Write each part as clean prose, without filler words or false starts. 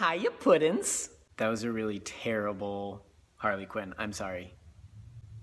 Hiya, Puddins. That was a really terrible Harley Quinn. I'm sorry.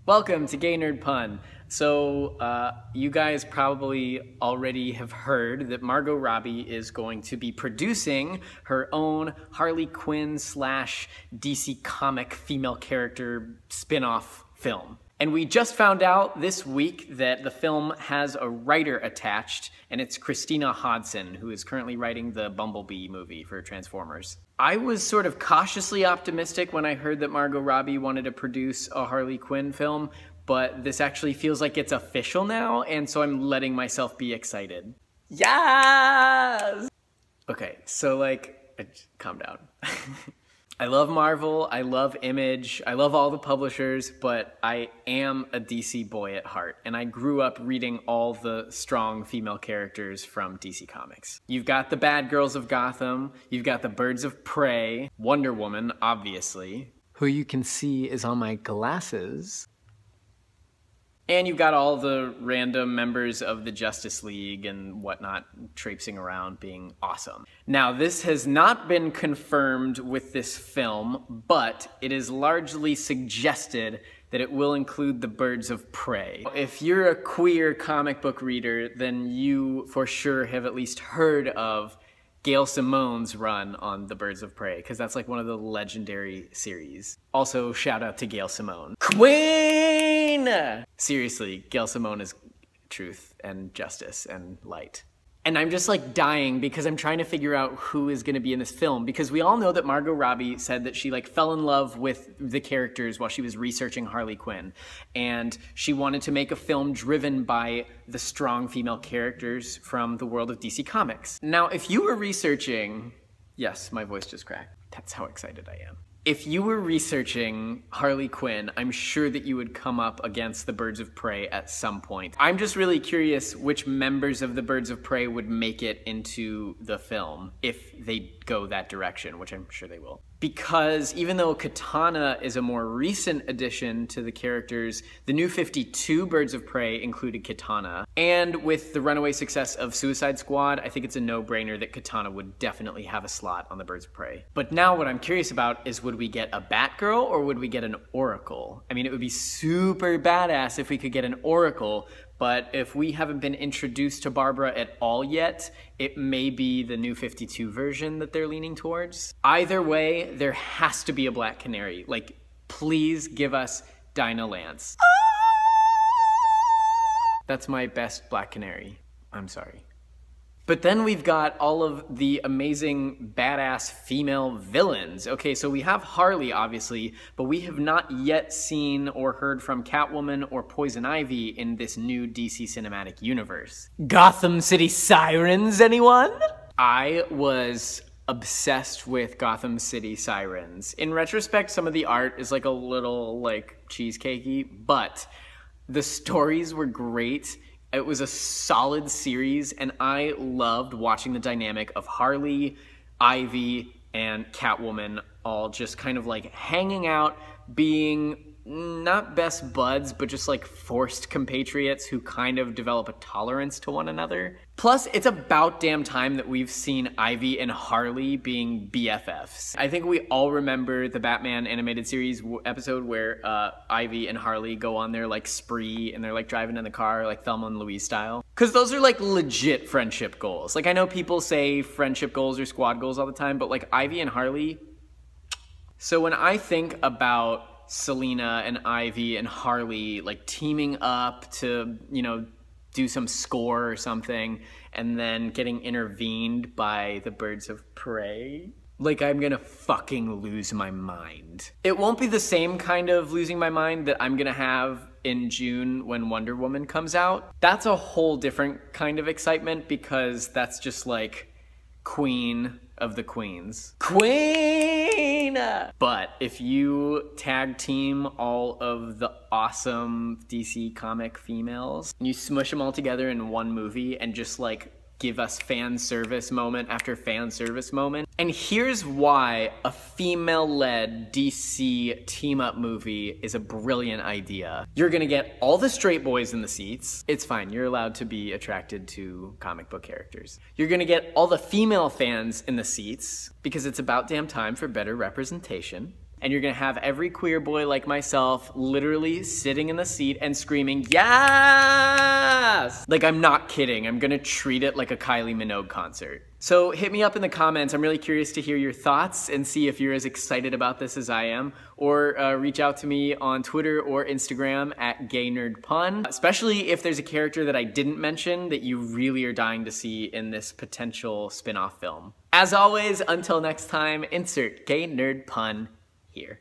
Welcome to Gay Nerd Pun. So, you guys probably already have heard that Margot Robbie is going to be producing her own Harley Quinn / DC comic female character spin-off film. And we just found out this week that the film has a writer attached, and it's Christina Hodson, who is currently writing the Bumblebee movie for Transformers. I was sort of cautiously optimistic when I heard that Margot Robbie wanted to produce a Harley Quinn film, but this actually feels like it's official now, and so I'm letting myself be excited. Yes! Okay, so calm down. I love Marvel, I love Image, I love all the publishers, but I am a DC boy at heart, and I grew up reading all the strong female characters from DC Comics. You've got the bad girls of Gotham, you've got the Birds of Prey, Wonder Woman, obviously, who you can see is on my glasses. And you've got all the random members of the Justice League and whatnot traipsing around being awesome. Now, this has not been confirmed with this film, but it is largely suggested that it will include the Birds of Prey. If you're a queer comic book reader, then you for sure have at least heard of Gail Simone's run on the Birds of Prey, because that's like one of the legendary series. Also, shout out to Gail Simone. Quinn! Seriously, Gail Simone is truth and justice and light. And I'm just like dying because I'm trying to figure out who is gonna be in this film, because we all know that Margot Robbie said that she fell in love with the characters while she was researching Harley Quinn. And she wanted to make a film driven by the strong female characters from the world of DC Comics. Now, if you were researching, yes, my voice just cracked. That's how excited I am. If you were researching Harley Quinn, I'm sure that you would come up against the Birds of Prey at some point. I'm just really curious which members of the Birds of Prey would make it into the film if they go that direction, which I'm sure they will. Because even though Katana is a more recent addition to the characters, the New 52 Birds of Prey included Katana. And with the runaway success of Suicide Squad, I think it's a no-brainer that Katana would definitely have a slot on the Birds of Prey. But now what I'm curious about is, would we get a Batgirl or would we get an Oracle? I mean, it would be super badass if we could get an Oracle, but if we haven't been introduced to Barbara at all yet, it may be the New 52 version that they're leaning towards. Either way, there has to be a Black Canary. Please give us Dinah Lance. That's my best Black Canary. I'm sorry. But then we've got all of the amazing badass female villains. Okay, so we have Harley, obviously, but we have not yet seen or heard from Catwoman or Poison Ivy in this new DC cinematic universe. Gotham City Sirens, anyone? I was obsessed with Gotham City Sirens. In retrospect, some of the art is a little cheesecakey, but the stories were great. It was a solid series, and I loved watching the dynamic of Harley, Ivy, and Catwoman all just kind of hanging out, being not best buds, but just forced compatriots who kind of develop a tolerance to one another. Plus, it's about damn time that we've seen Ivy and Harley being BFFs. I think we all remember the Batman animated series episode where Ivy and Harley go on their spree and they're driving in the car Thelma and Louise style. Cause those are legit friendship goals. I know people say friendship goals or squad goals all the time, but Ivy and Harley. So when I think about Selena and Ivy and Harley teaming up to, do some score or something, and then getting intervened by the Birds of Prey, I'm gonna fucking lose my mind. It won't be the same kind of losing my mind that I'm gonna have in June when Wonder Woman comes out. That's a whole different kind of excitement, because that's just Queen of the Queens. Queen! But if you tag team all of the awesome DC comic females, you smush them all together in one movie and just give us fan service moment after fan service moment. And here's why a female-led DC team-up movie is a brilliant idea. You're gonna get all the straight boys in the seats. It's fine, you're allowed to be attracted to comic book characters. You're gonna get all the female fans in the seats because it's about damn time for better representation. And you're gonna have every queer boy like myself literally sitting in the seat and screaming, yes! Like, I'm not kidding. I'm gonna treat it like a Kylie Minogue concert. So hit me up in the comments. I'm really curious to hear your thoughts and see if you're as excited about this as I am. Or reach out to me on Twitter or Instagram at GayNerdPun, especially if there's a character that I didn't mention that you really are dying to see in this potential spin-off film. As always, until next time, insert Gay Nerd Pun here.